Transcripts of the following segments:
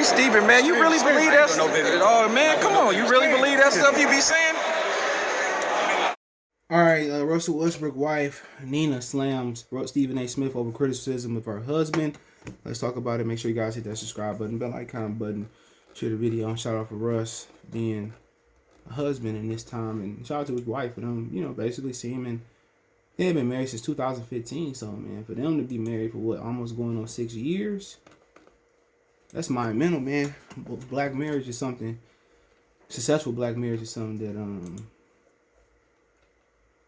Steven, man. You really believe that stuff? Oh, man, come on. You really believe that stuff you be saying? All right, Russell Westbrook's wife, Nina, slams Stephen A. Smith over criticism of her husband. Let's talk about it. Make sure you guys hit that subscribe button, bell icon button, share the video, and shout out for Russ being a husband in this time, and shout out to his wife for them, basically seeming they have been married since 2015. So, man, for them to be married for what, almost going on 6 years, that's monumental, man. Black marriage is something. Successful black marriage is something that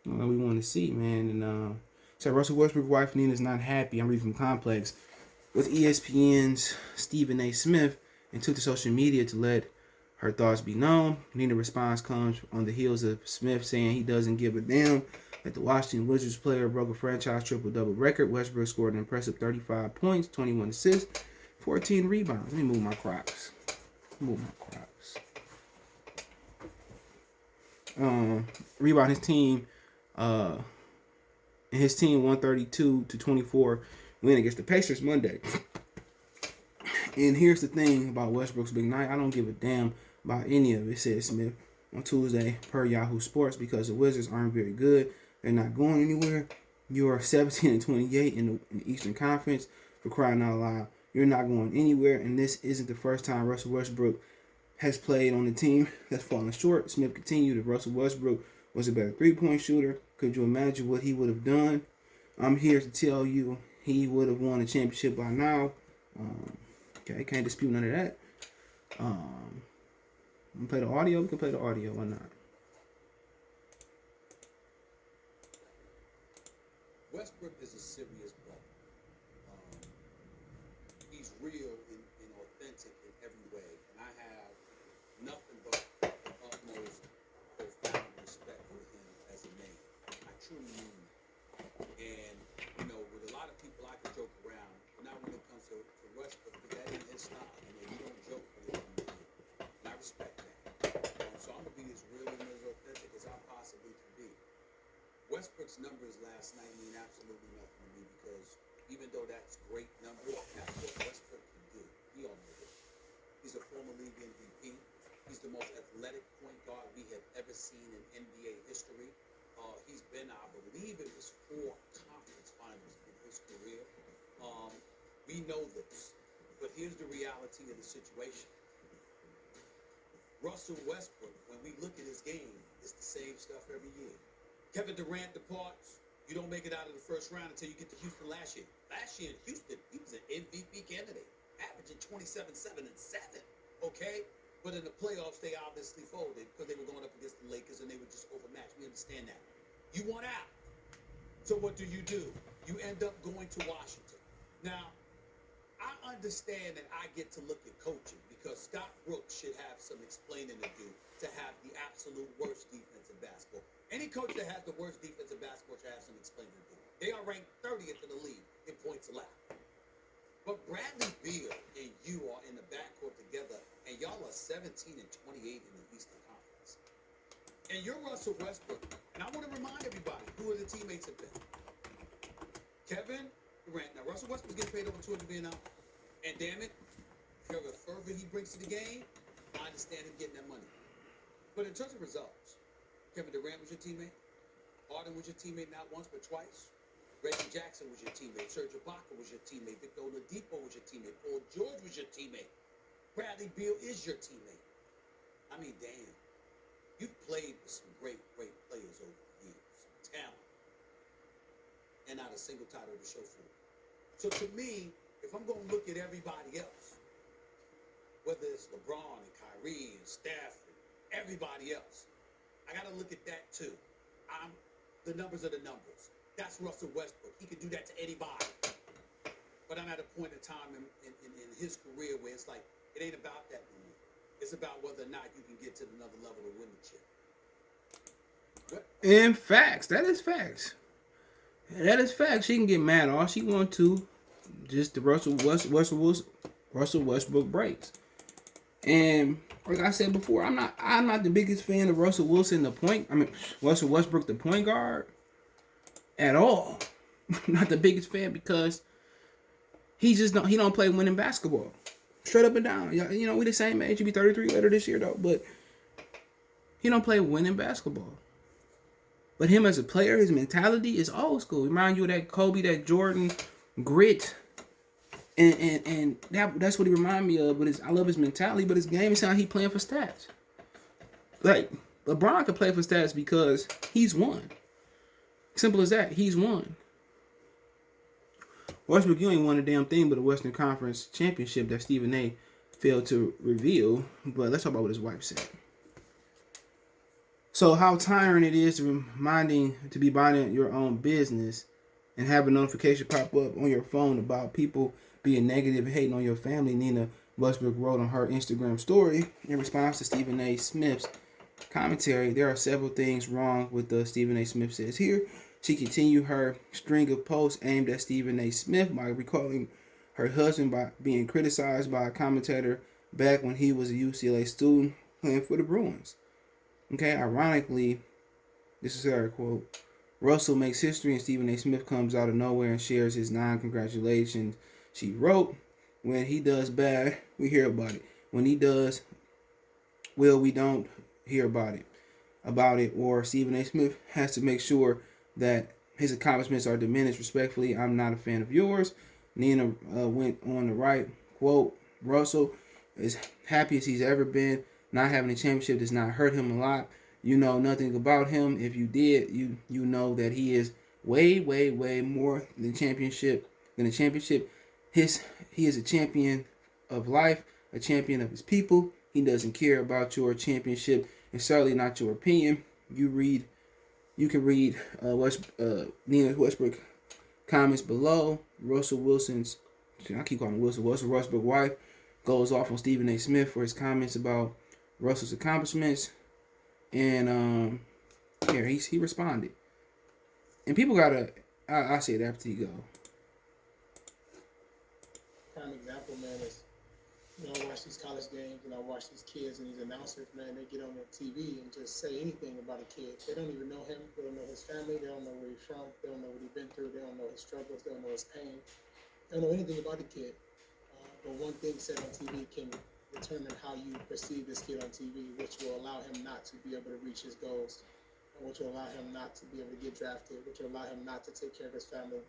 we want to see, man. And so Russell Westbrook's wife Nina is not happy. I'm reading from Complex with ESPN's Stephen A. Smith and took to social media to let her thoughts be known. Nina's response comes on the heels of Smith saying he doesn't give a damn that the Washington Wizards player broke a franchise triple-double record. Westbrook scored an impressive 35 points, 21 assists, 14 rebounds. Let me move my Crocs. Rebound his team. And his team 132-24 win against the Pacers Monday. And here's the thing about Westbrook's big night. I don't give a damn about any of it, said Smith on Tuesday per Yahoo Sports, because the Wizards aren't very good. They're not going anywhere. You are 17-28 in the Eastern Conference, for crying out loud. You're not going anywhere, and this isn't the first time Russell Westbrook has played on the team that's fallen short. Smith continued, if Russell Westbrook was a better three-point shooter, could you imagine what he would have done? I'm here to tell you he would have won a championship by now. Okay, can't dispute none of that. We can play the audio. Why not? Westbrook is a serious brother. He's real and authentic in every way, and I have nothing but the utmost profound respect for him as a man. I truly mean that. And with a lot of people, I can joke around, but not when it comes to Westbrook, because that ain't his style. You don't joke when it comes to him. And I respect that. So I'm gonna be as real and as authentic as I possibly can be. Westbrook's numbers last night mean absolutely nothing to me, because even though that's great numbers, that's what Westbrook can do. We all know this. He's a former league MVP. He's the most athletic point guard we have ever seen in NBA history. He's been, I believe it was 4 conference finals in his career. We know this, but here's the reality of the situation. Russell Westbrook, when we look at his game, it's the same stuff every year. Kevin Durant departs. You don't make it out of the first round until you get to Houston last year. Last year in Houston, he was an MVP candidate, averaging 27, 7, and 7. Okay? But in the playoffs, they obviously folded because they were going up against the Lakers and they were just overmatched. We understand that. You want out. So what do? You end up going to Washington. Now, I understand that I get to look at coaching because Scott Brooks should have some explaining to do to have the absolute worst defense in basketball. Any coach that has the worst defense in basketball should have some explaining to do. They are ranked 30th in the league in points allowed. But Bradley Beal and you are in the backcourt together, and y'all are 17-28 in the Eastern Conference. And you're Russell Westbrook. And I want to remind everybody who are the teammates have been. Kevin Durant. Now, Russell Westbrook's getting paid over $200 million. And damn it, the fervor he brings to the game, I understand him getting that money. But in terms of results, Kevin Durant was your teammate. Harden was your teammate not once but twice. Reggie Jackson was your teammate. Serge Ibaka was your teammate. Victor Oladipo was your teammate. Paul George was your teammate. Bradley Beal is your teammate. I mean, damn. You've played with some great players over the years. Some talent. And not a single title to show for it. So to me, if I'm going to look at everybody else, whether it's LeBron and Kyrie and Steph and everybody else, I got to look at that too. The numbers are the numbers. That's Russell Westbrook. He can do that to anybody. But I'm at a point in time in his career where it's like, it ain't about that no more. It's about whether or not you can get to another level to win the chip. In facts, that is facts. That is facts. She can get mad all she want to. Just the Russell Westbrook breaks. And like I said before, I'm not the biggest fan of Russell Westbrook, the point guard, at all. Not the biggest fan because he don't play winning basketball. Straight up and down. You know, we the same age. You be 33 later this year, though. But he don't play winning basketball. But him as a player, his mentality is old school. Remind you of that Kobe, that Jordan grit. And that's what he remind me of. But I love his mentality, but his game is how he playing for stats. Like, LeBron can play for stats because he's won. Simple as that. He's won. Westbrook, you ain't won a damn thing but a Western Conference championship that Stephen A. failed to reveal. But let's talk about what his wife said. So how tiring it is to be minding your own business and have a notification pop up on your phone about people being negative and hating on your family. Nina Westbrook wrote on her Instagram story in response to Stephen A. Smith's commentary. There are several things wrong with the Stephen A. Smith says here. She continued her string of posts aimed at Stephen A. Smith by recalling her husband by being criticized by a commentator back when he was a UCLA student playing for the Bruins. Okay, ironically, this is her quote. Russell makes history and Stephen A. Smith comes out of nowhere and shares his non-congratulations. She wrote, when he does bad, we hear about it. When he does well, we don't hear about it. Or Stephen A. Smith has to make sure that his accomplishments are diminished. Respectfully, I'm not a fan of yours. Nina went on to write, quote, Russell is happy as he's ever been. Not having a championship does not hurt him a lot. You know nothing about him. If you did, you know that he is way, way, way more than a championship. He is a champion of life, a champion of his people. He doesn't care about your championship and certainly not your opinion. You can read Nina Westbrook comments below. Russell Wilson's, I keep calling him Wilson Westbrook wife goes off on Stephen A. Smith for his comments about Russell's accomplishments, and here he responded, and people gotta. I say it after you go. Prime example, man, is I watch these college games and I watch these kids and these announcers, man. They get on the TV and just say anything about a kid. They don't even know him. They don't know his family. They don't know where he's from. They don't know what he's been through. They don't know his struggles. They don't know his pain. They don't know anything about the kid. But one thing said on TV can determine how you perceive this kid on TV, which will allow him not to be able to reach his goals, which will allow him not to be able to get drafted, which will allow him not to take care of his family,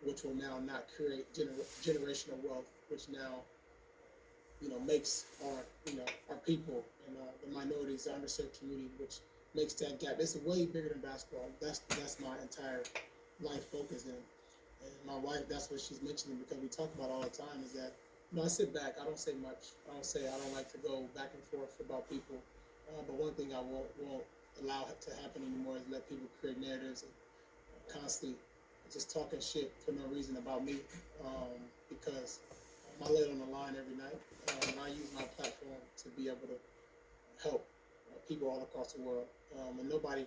which will now not create generational wealth, which now, makes our people and the minorities, the underserved community, which makes that gap. It's way bigger than basketball. That's my entire life focus in. And my wife, that's what she's mentioning, because we talk about all the time, is that I sit back. I don't say much. I don't like to go back and forth about people. But one thing I won't allow to happen anymore is let people create narratives and constantly just talking shit for no reason about me. Because I lay it on the line every night. And I use my platform to be able to help people all across the world. And nobody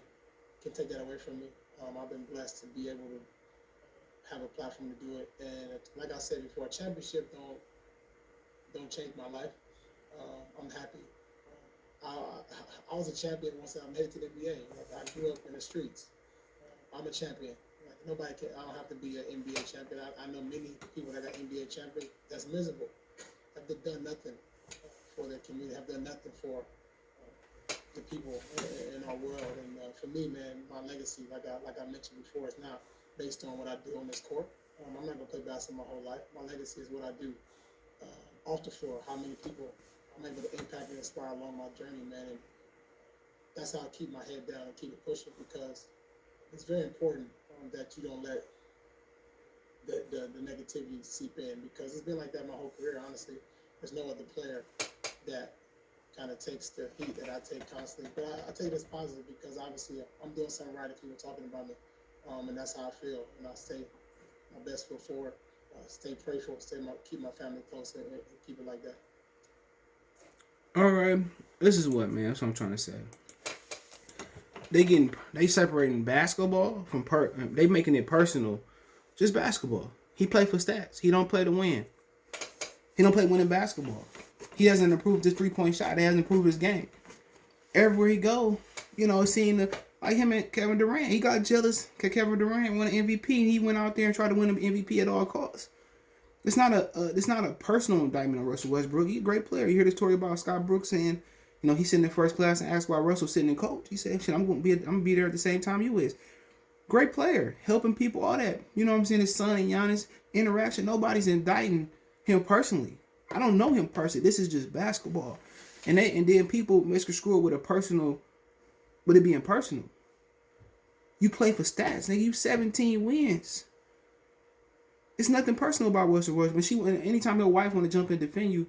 can take that away from me. I've been blessed to be able to have a platform to do it. And like I said before, a championship don't change my life. I'm happy. I was a champion once I'm headed to the NBA. I grew up in the streets. I'm a champion. Nobody can. I don't have to be an NBA champion. I know many people that got NBA champion that's miserable. Have done nothing for their community. Have done nothing for the people in our world. And for me, man, my legacy, like I mentioned before, is not based on what I do on this court. I'm not gonna play basketball my whole life. My legacy is what I do off the floor. How many people I'm able to impact and inspire along my journey, man. And that's how I keep my head down and keep it pushing, because it's very important that you don't let the negativity seep in, because it's been like that my whole career, honestly. There's no other player that kind of takes the heat that I take constantly. But I take it as positive, because obviously I'm doing something right if people are talking about me. And that's how I feel. And I stay my best foot forward, stay prayerful, keep my family close, and keep it like that. All right, this is what, man. That's what I'm trying to say. They separating basketball from they making it personal. Just basketball. He play for stats. He don't play to win. He don't play winning basketball. He hasn't improved his 3-point shot. He hasn't improved his game. Everywhere he go, seeing like him and Kevin Durant. He got jealous because Kevin Durant won an MVP, and he went out there and tried to win an MVP at all costs. It's not a personal indictment on Russell Westbrook. He's a great player. You hear the story about Scott Brooks saying, he's sitting in first class and asked why Russell's sitting in coach. He said, "Shit, I'm gonna be there at the same time you is." Great player, helping people, all that. You know what I'm saying? His son and Giannis interaction. Nobody's indicting him personally. I don't know him personally. This is just basketball, and then people misconstrue it with it being personal. You play for stats, nigga. You 17 wins. It's nothing personal about Russell Westbrook. Anytime your wife want to jump in and defend you,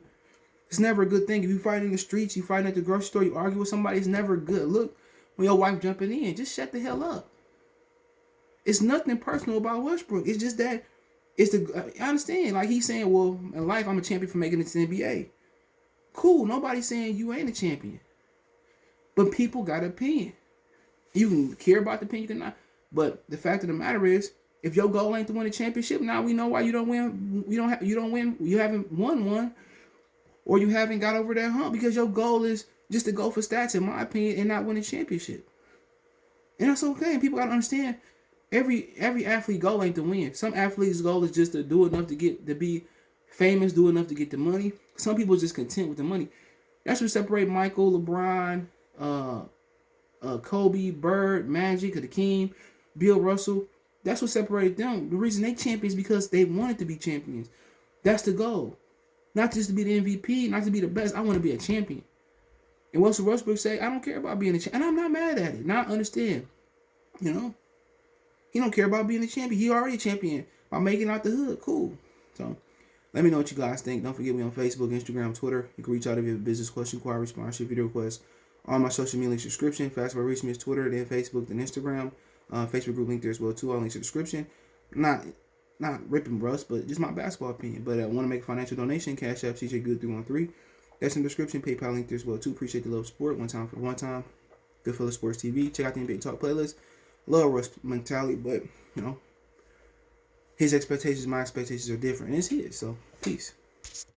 it's never a good thing. If you fight in the streets, you fight at the grocery store, you argue with somebody, it's never good. Look, when your wife jumping in, just shut the hell up. It's nothing personal about Westbrook. It's just that I understand. Like he's saying, well, in life, I'm a champion for making it to the NBA. Cool. Nobody's saying you ain't a champion. But people got an opinion. You can care about the opinion, you can not. But the fact of the matter is, if your goal ain't to win a championship, now we know why you don't win. You haven't won one, or you haven't got over that hump because your goal is just to go for stats, in my opinion, and not win a championship. And that's okay. And people gotta understand, every athlete goal ain't to win. Some athletes' goal is just to do enough to be famous, do enough to get the money. Some people are just content with the money. That's what separates Michael, LeBron, Kobe, Bird, Magic, Hakeem, Bill Russell. That's what separated them. The reason they champions is because they wanted to be champions. That's the goal. Not just to be the MVP, not to be the best. I want to be a champion. And Russell Westbrook say, I don't care about being a champion. And I'm not mad at it. Now I understand. He don't care about being a champion. He already a champion by making out the hood. Cool. So let me know what you guys think. Don't forget me on Facebook, Instagram, Twitter. You can reach out if you have a business question, inquiry, sponsorship, video request. All my social media links description. Fast forward, reach me is Twitter, then Facebook, then Instagram. Facebook group link there as well too. All links in the description. Not ripping Russ, but just my basketball opinion. But I want to make a financial donation. Cash App CJ Good 313. That's in the description. PayPal link there as well too. Appreciate the love of support. One time for one time. Goodfellas Sports TV. Check out the NBA Talk playlist. Love Russ mentality, but his expectations, my expectations are different. And it's his. So peace.